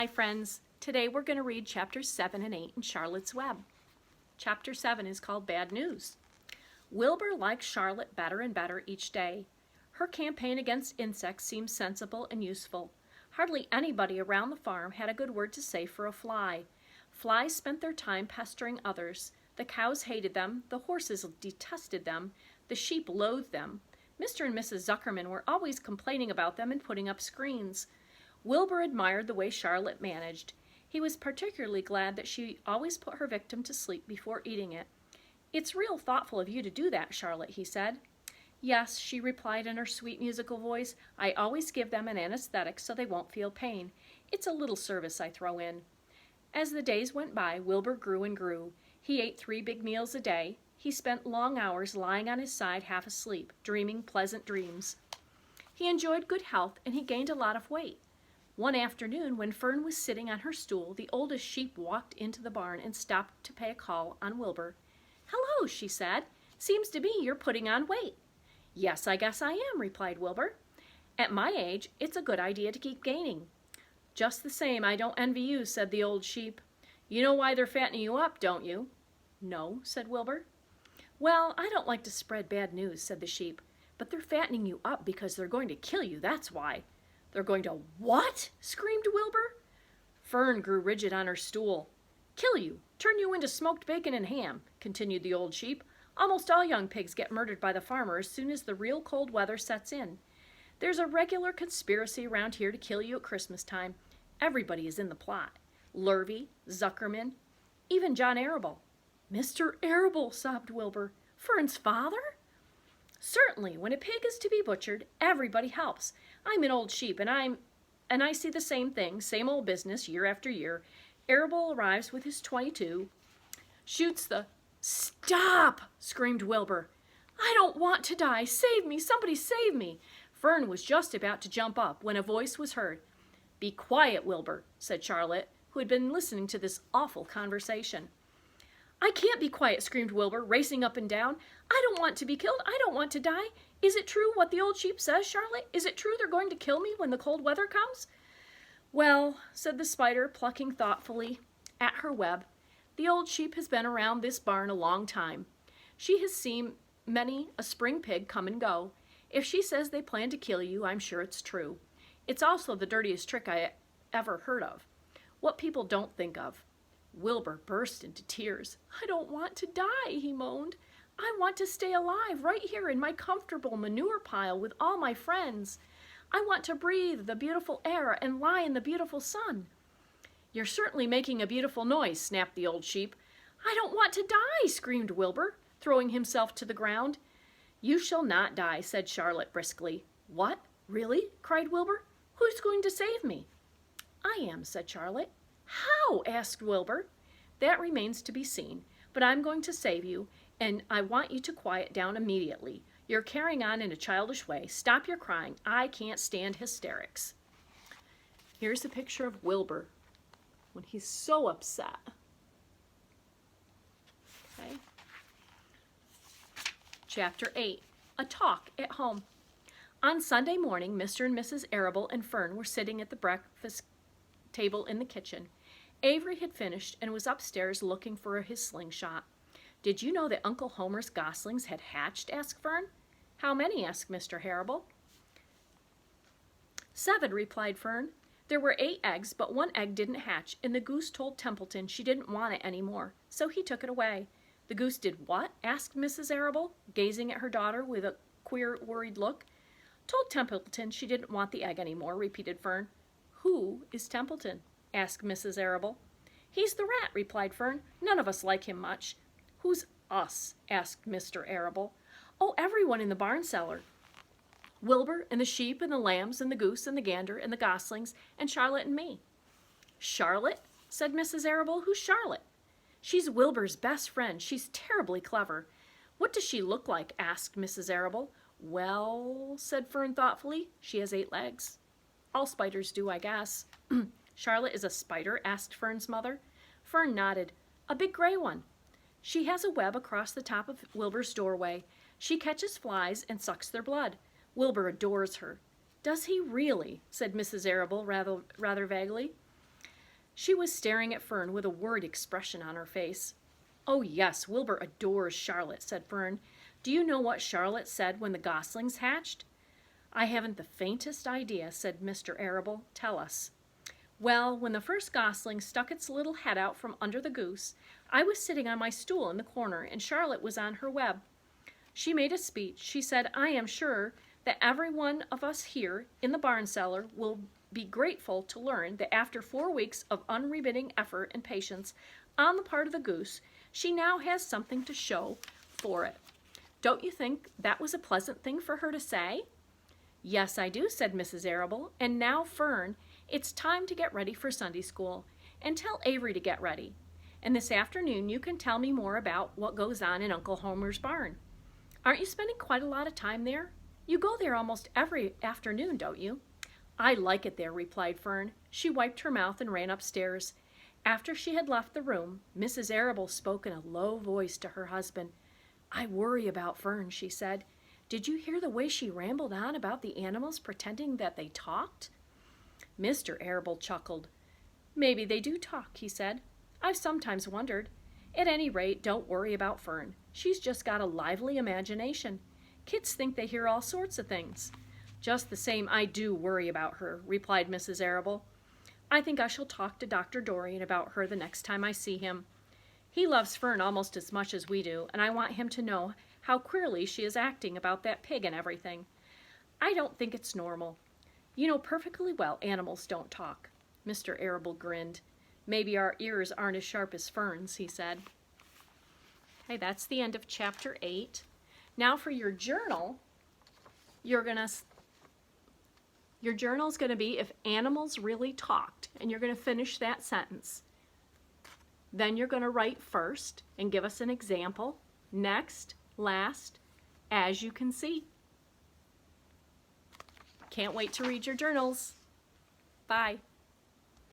Hi friends, today we're going to read chapters 7 and 8 in Charlotte's Web. Chapter 7 is called Bad News. Wilbur likes Charlotte better and better each day. Her campaign against insects seemed sensible and useful. Hardly anybody around the farm had a good word to say for a fly. Flies spent their time pestering others. The cows hated them, the horses detested them, the sheep loathed them. Mr. and Mrs. Zuckerman were always complaining about them and putting up screens. Wilbur admired the way Charlotte managed. He was particularly glad that she always put her victim to sleep before eating it. "It's real thoughtful of you to do that, Charlotte," he said. "Yes," she replied in her sweet musical voice. "I always give them an anesthetic so they won't feel pain. It's a little service I throw in." As the days went by, Wilbur grew and grew. He ate 3 big meals a day. He spent long hours lying on his side half asleep, dreaming pleasant dreams. He enjoyed good health and he gained a lot of weight. One afternoon, when Fern was sitting on her stool, the oldest sheep walked into the barn and stopped to pay a call on Wilbur. "Hello," she said. "Seems to me you're putting on weight." "Yes, I guess I am," replied Wilbur. "At my age, it's a good idea to keep gaining." "Just the same, I don't envy you," said the old sheep. "You know why they're fattening you up, don't you?" "No," said Wilbur. "Well, I don't like to spread bad news," said the sheep, "but they're fattening you up because they're going to kill you, that's why." "They're going to what?" screamed Wilbur. Fern grew rigid on her stool. "Kill you, turn you into smoked bacon and ham," continued the old sheep. "Almost all young pigs get murdered by the farmer as soon as the real cold weather sets in. There's a regular conspiracy around here to kill you at Christmas time. Everybody is in the plot. Lurvy, Zuckerman, even John Arable." "Mr. Arable," sobbed Wilbur. "Fern's father?" "Certainly, when a pig is to be butchered, everybody helps. I'm an old sheep, and I see the same thing, same old business, year after year. Arable arrives with his .22, shoots the—" "Stop!" screamed Wilbur. "I don't want to die. Save me! Somebody save me!" Fern was just about to jump up when a voice was heard. "Be quiet, Wilbur," said Charlotte, who had been listening to this awful conversation. "I can't be quiet," screamed Wilbur, racing up and down. "I don't want to be killed. I don't want to die. Is it true what the old sheep says, Charlotte? Is it true they're going to kill me when the cold weather comes?" "Well," said the spider, plucking thoughtfully at her web, "the old sheep has been around this barn a long time. She has seen many a spring pig come and go. If she says they plan to kill you, I'm sure it's true. It's also the dirtiest trick I ever heard of. What people don't think of." Wilbur burst into tears. "I don't want to die," he moaned. "I want to stay alive right here in my comfortable manure pile with all my friends. I want to breathe the beautiful air and lie in the beautiful sun." "You're certainly making a beautiful noise," snapped the old sheep. "I don't want to die," screamed Wilbur, throwing himself to the ground. "You shall not die," said Charlotte briskly. "What? Really?" cried Wilbur. "Who's going to save me?" "I am," said Charlotte. "How?" asked Wilbur. "That remains to be seen, but I'm going to save you, and I want you to quiet down immediately. You're carrying on in a childish way. Stop your crying. I can't stand hysterics." Here's a picture of Wilbur when he's so upset. Okay. Chapter 8, A Talk at Home. On Sunday morning, Mr. and Mrs. Arable and Fern were sitting at the breakfast table in the kitchen. Avery had finished and was upstairs looking for his slingshot. "Did you know that Uncle Homer's goslings had hatched?" asked Fern. "How many?" asked Mr. Arable. "7," replied Fern. "There were 8 eggs, but 1 egg didn't hatch, and the goose told Templeton she didn't want it anymore, so he took it away." "The goose did what?" asked Mrs. Arable, gazing at her daughter with a queer, worried look. "Told Templeton she didn't want the egg anymore," repeated Fern. "Who is Templeton?" asked Mrs. Arable. "He's the rat," replied Fern. "None of us like him much." "Who's us?" asked Mr. Arable. "Oh, everyone in the barn cellar. Wilbur and the sheep and the lambs and the goose and the gander and the goslings and Charlotte and me." "Charlotte?" said Mrs. Arable. "Who's Charlotte?" "She's Wilbur's best friend. She's terribly clever." "What does she look like?" asked Mrs. Arable. "Well," said Fern thoughtfully, "she has 8 legs." "All spiders do, I guess." "Charlotte is a spider?" asked Fern's mother. Fern nodded. "A big gray one. She has a web across the top of Wilbur's doorway. She catches flies and sucks their blood. Wilbur adores her." "Does he really?" said Mrs. Arable rather vaguely. She was staring at Fern with a worried expression on her face. "Oh, yes, Wilbur adores Charlotte," said Fern. "Do you know what Charlotte said when the goslings hatched?" "I haven't the faintest idea," said Mr. Arable. "Tell us." "Well, when the first gosling stuck its little head out from under the goose, I was sitting on my stool in the corner, and Charlotte was on her web. She made a speech. She said, 'I am sure that every one of us here in the barn cellar will be grateful to learn that after 4 weeks of unremitting effort and patience on the part of the goose, she now has something to show for it.' Don't you think that was a pleasant thing for her to say?" "Yes, I do," said Mrs. Arable. "And now, Fern, it's time to get ready for Sunday school, and tell Avery to get ready. And this afternoon you can tell me more about what goes on in Uncle Homer's barn. Aren't you spending quite a lot of time there? You go there almost every afternoon, don't you?" "I like it there," replied Fern. She wiped her mouth and ran upstairs. After she had left the room, Mrs. Arable spoke in a low voice to her husband. "I worry about Fern," she said. "Did you hear the way she rambled on about the animals pretending that they talked?" Mr. Arable chuckled. "Maybe they do talk," he said. "I've sometimes wondered. At any rate, don't worry about Fern. She's just got a lively imagination. Kids think they hear all sorts of things." "Just the same, I do worry about her," replied Mrs. Arable. "I think I shall talk to Dr. Dorian about her the next time I see him. He loves Fern almost as much as we do, and I want him to know how queerly she is acting about that pig and everything. I don't think it's normal. You know perfectly well animals don't talk." Mr. Arable grinned. "Maybe our ears aren't as sharp as Fern's," he said. Okay, that's the end of chapter 8. Now for your journal, your journal is going to be "If animals really talked," and you're going to finish that sentence. Then you're going to write first and give us an example, next, last, as you can see. Can't wait to read your journals. Bye.